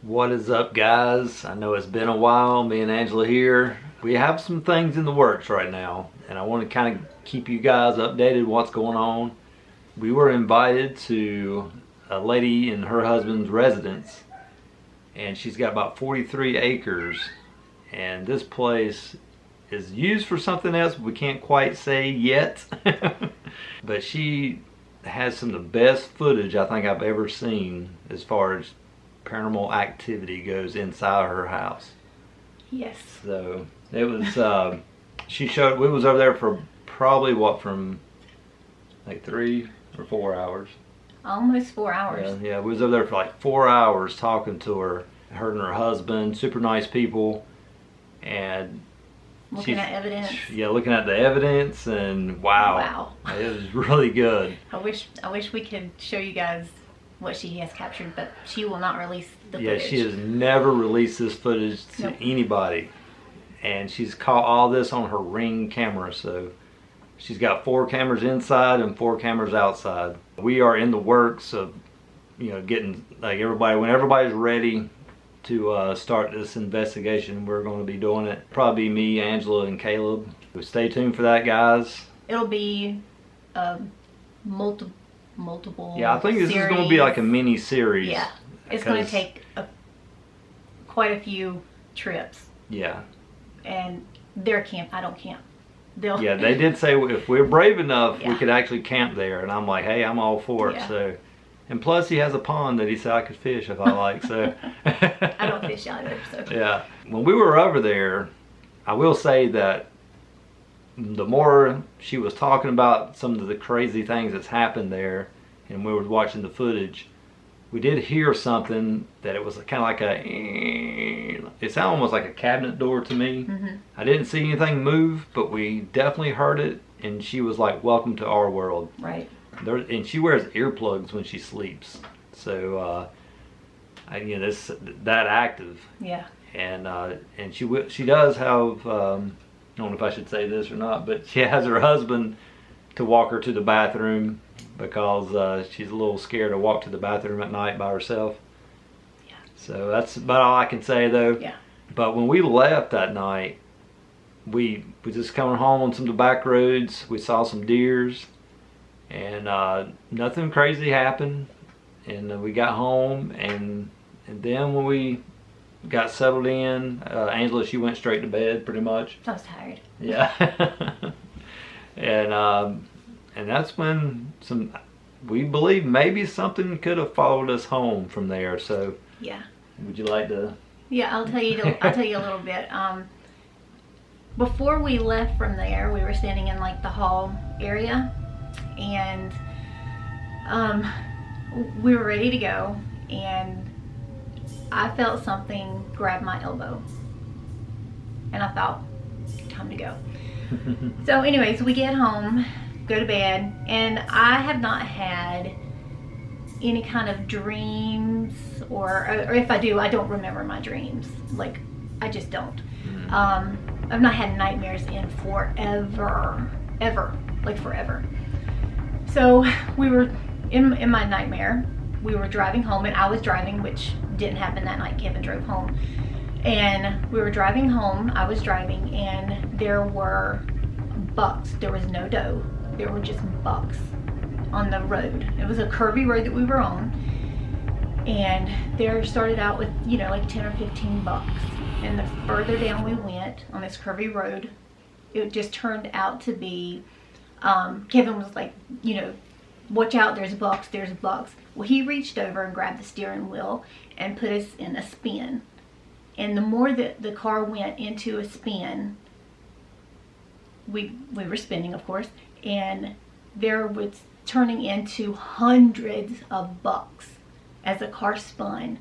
What is up, guys? I know it's been a while, me and Angela here. We have some things in the works right now, and I want to kind of keep you guys updated what's going on. We were invited to a lady and her husband's residence, and she's got about 43 acres, and this place is used for something else we can't quite say yet. But she has some of the best footage I think I've ever seen as far as paranormal activity goes inside her house. Yes. So it was we was over there for probably from like 3 or 4 hours. Almost 4 hours. Yeah, we was over there for like 4 hours talking to her and her husband. Super nice people, and looking at evidence. Yeah, looking at the evidence, and wow, it was really good. I wish we could show you guys what she has captured, but she will not release the footage. Yeah, she has never released this footage to anybody, and she's caught all this on her Ring camera. So she's got 4 cameras inside and 4 cameras outside. We are in the works of, getting like when everybody's ready to start this investigation. We're going to be doing it. Probably me, Angela, and Caleb. So stay tuned for that, guys. It'll be multiple. Yeah, I think this series. is going to be like a mini series. Yeah, it's going to take quite a few trips. Yeah. And they're camp. I don't camp. Yeah, they did say if we're brave enough, we could actually camp there, and I'm like, hey, I'm all for it. So. And plus, he has a pond that he said I could fish if I like. So I don't fish either. So yeah, when we were over there, I will say that the more she was talking about some of the crazy things that's happened there, and we were watching the footage, we did hear something that it was kind of like it sounded almost like a cabinet door to me. Mm-hmm. I didn't see anything move, but we definitely heard it, and she was like, "Welcome to our world." Right. And she wears earplugs when she sleeps, so this that active. Yeah. And she does have I don't know if I should say this or not, but she has her husband to walk her to the bathroom because she's a little scared to walk to the bathroom at night by herself. Yeah. So that's about all I can say, though. Yeah. But when we left that night, we just coming home on some of the back roads. We saw some deers. And nothing crazy happened, and we got home, and then when we got settled in, Angela, she went straight to bed pretty much. I was tired. Yeah. And that's when we believe maybe something could have followed us home from there. So yeah. Would you like to? Yeah, I'll tell you a little bit. Before we left from there, we were standing in like the hall area. And we were ready to go, and I felt something grab my elbow, and I thought, time to go. So anyways, we get home, go to bed, and I have not had any kind of dreams, or if I do, I don't remember my dreams. Like, I just don't. I've not had nightmares in forever, like forever. So we were in my nightmare. We were driving home, and I was driving, which didn't happen that night. Kevin drove home, and we were driving home. I was driving, and there were bucks. There was no doe. There were just bucks on the road. It was a curvy road that we were on, and there started out with like 10 or 15 bucks. And the further down we went on this curvy road, it just turned out to be. Kevin was like, watch out, there's bucks. Well, he reached over and grabbed the steering wheel and put us in a spin. And the more that the car went into a spin, we were spinning, of course, and there was turning into hundreds of bucks. As the car spun,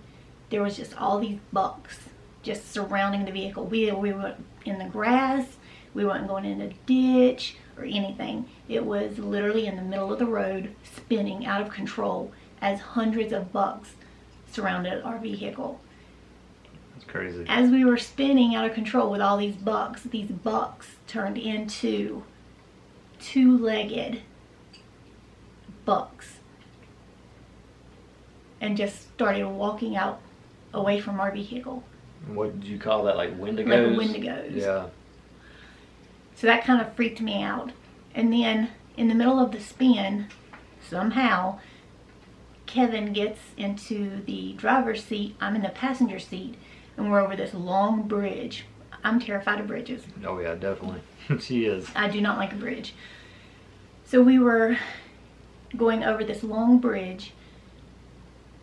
there was just all these bucks just surrounding the vehicle. We weren't in the grass, we weren't going in a ditch or anything. It was literally in the middle of the road, spinning out of control as hundreds of bucks surrounded our vehicle. That's crazy. As we were spinning out of control with all these bucks turned into 2-legged bucks and just started walking out away from our vehicle. What did you call that? Like Wendigos? Like Wendigos. Yeah. So that kind of freaked me out. And then in the middle of the spin, somehow, Kevin gets into the driver's seat. I'm in the passenger seat, and we're over this long bridge. I'm terrified of bridges. Oh yeah, definitely. She is. I do not like a bridge. So we were going over this long bridge.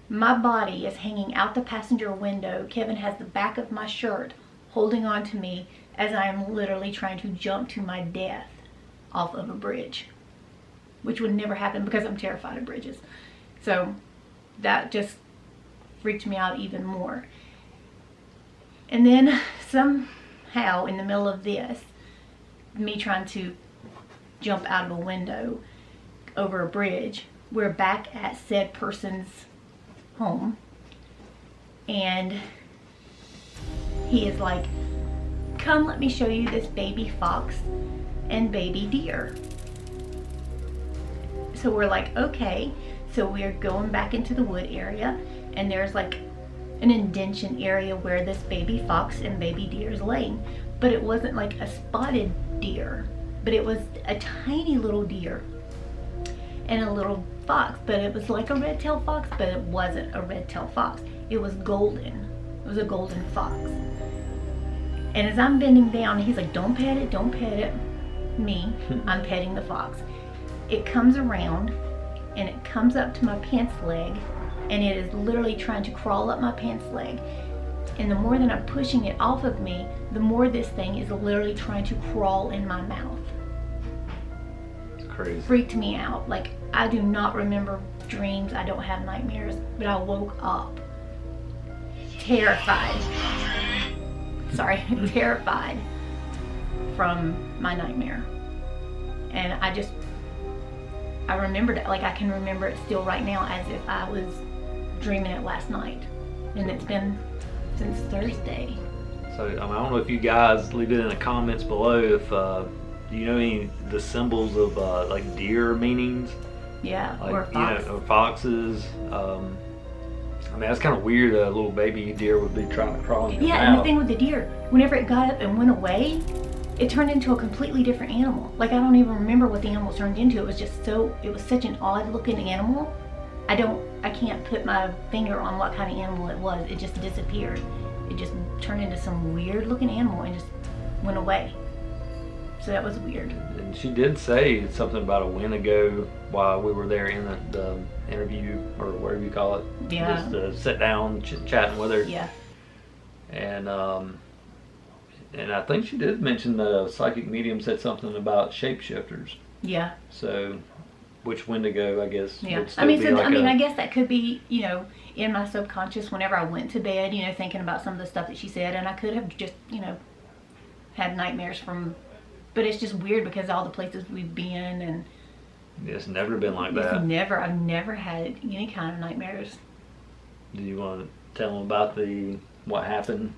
My body is hanging out the passenger window. Kevin has the back of my shirt holding on to me as I am literally trying to jump to my death off of a bridge, which would never happen because I'm terrified of bridges. So that just freaked me out even more. And then somehow in the middle of this, me trying to jump out of a window over a bridge, we're back at said person's home, and he is like, come let me show you this baby fox and baby deer. So we're like, okay. So we're going back into the wood area, and there's like an indention area where this baby fox and baby deer is laying. But it wasn't like a spotted deer, but it was a tiny little deer and a little fox, but it was like a red-tailed fox, but it wasn't a red-tailed fox. It was golden. It was a golden fox. And as I'm bending down, he's like, don't pet it, don't pet it. Me, I'm petting the fox. It comes around, and it comes up to my pants leg, and it is literally trying to crawl up my pants leg. And the more that I'm pushing it off of me, the more this thing is literally trying to crawl in my mouth. It's crazy. Freaked me out. Like, I do not remember dreams. I don't have nightmares, but I woke up terrified. Sorry, terrified from my nightmare. And I remembered it, like I can remember it still right now as if I was dreaming it last night. And it's been since Thursday. So I don't know if you guys leave it in the comments below if do you know any of the symbols of like deer meanings? Yeah, Like, or fox. You know, or foxes. I mean, that's kind of weird. A little baby deer would be trying to crawl in your Yeah, and the mouth. thing with the deer, whenever it got up and went away, it turned into a completely different animal. Like, I don't even remember what the animal turned into. It was such an odd looking animal. I can't put my finger on what kind of animal it was. It just disappeared. It just turned into some weird looking animal and just went away. So that was weird. And she did say something about a Wendigo while we were there in the interview, or whatever you call it. Yeah. Just sit down, chatting with her. Yeah. And I think she did mention the psychic medium said something about shapeshifters. Yeah. So, which Wendigo, I guess, Yeah. would still I mean, be so like I guess that could be, in my subconscious whenever I went to bed, thinking about some of the stuff that she said, and I could have just, had nightmares from, but it's just weird because all the places we've been, and it's never been like it's that. I've never had any kind of nightmares. Do you want to tell them about what happened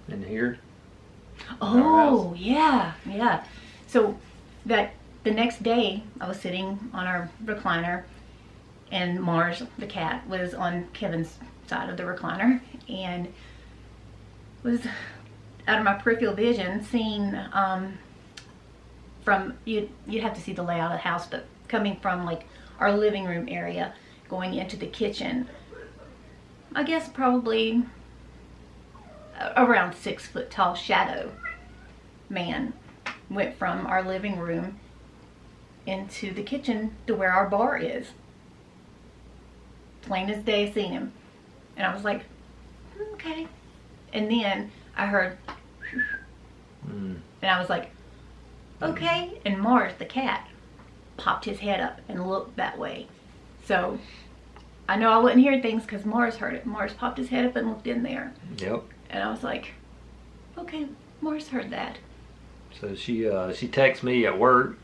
in here? Oh, yeah. So the next day, I was sitting on our recliner, and Mars, the cat, was on Kevin's side of the recliner, and was out of my peripheral vision seeing from, you'd have to see the layout of the house, but coming from like our living room area, going into the kitchen, I guess probably around 6 foot tall shadow man went from our living room into the kitchen to where our bar is. Plain as day, seen him. And I was like, okay. And then I heard, and I was like, okay. And Mars, the cat, popped his head up and looked that way. So I know I wouldn't hear things because Mars heard it. Mars popped his head up and looked in there. Yep. And I was like, okay, Mars heard that. So she texted me at work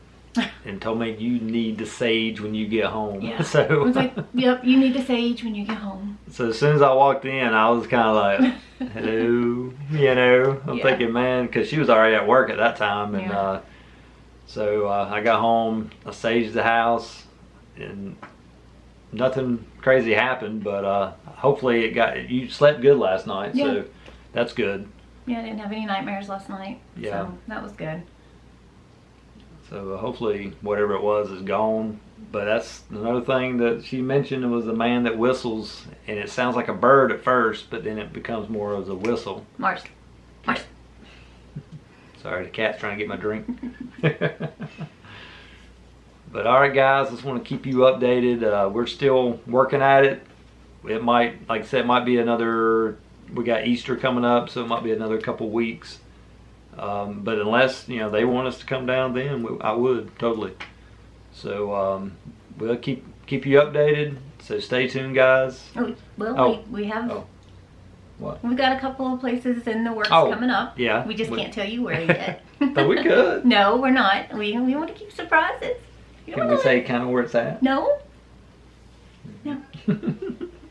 and told me you need the sage when you get home. Yeah. So I was like, yep, you need the sage when you get home. So as soon as I walked in, I was kind of like, hello, I'm Yeah. thinking, man, because she was already at work at that time. And Yeah. so I got home, I saged the house, and nothing crazy happened, but hopefully you slept good last night, Yeah. so that's good. Yeah, I didn't have any nightmares last night. Yeah. So that was good. So hopefully whatever it was is gone. But that's another thing that she mentioned, was a man that whistles, and it sounds like a bird at first, but then it becomes more as a whistle. Mars. Mars. Sorry, the cat's trying to get my drink. But all right, guys, just want to keep you updated. We're still working at it. It might, like I said, it might be another. We got Easter coming up, so it might be another couple weeks. But unless they want us to come down, then I would totally. So we'll keep you updated. So stay tuned, guys. Oh, well, Oh. we have. Oh. What? We've got a couple of places in the works Oh, coming up. yeah. We just can't tell you where yet. But we could. No, we're not. We want to keep surprises. You Can don't we say kind of where it's at? No. No.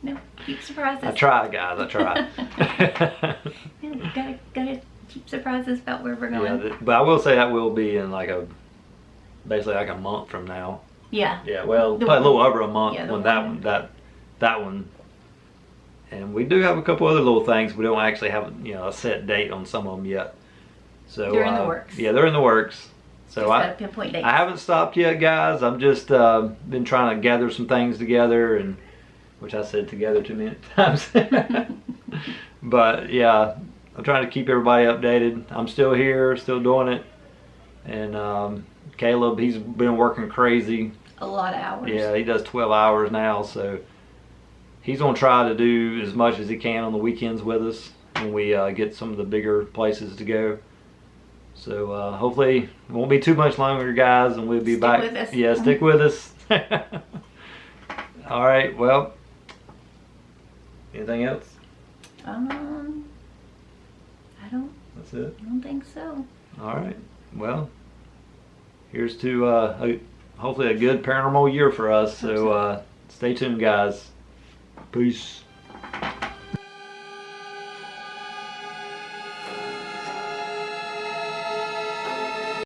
No. Keep surprises. I try, guys. I try. Yeah, gotta keep surprises about where we're Yeah, going. but I will say that will be in basically like a month from now. Yeah. Yeah, well, The probably a little one- over a month yeah, the when that one. one that one. And we do have a couple other little things. We don't actually have a set date on some of them yet. So They're in the works. Yeah, they're in the works. So Just gotta pinpoint dates. I haven't stopped yet, guys. I'm just been trying to gather some things together, and which I said together too many times. But yeah, I'm trying to keep everybody updated. I'm still here, still doing it, and Caleb, he's been working crazy. A lot of hours. Yeah, he does 12 hours now, so he's gonna try to do as much as he can on the weekends with us when we get some of the bigger places to go. So hopefully it won't be too much longer, guys, and we'll be Stick back. with us. Yeah, stick with us. All right. Well, anything else? I don't That's it. think so. All right. Well, here's to hopefully a good paranormal year for us. So stay tuned, guys. Peace.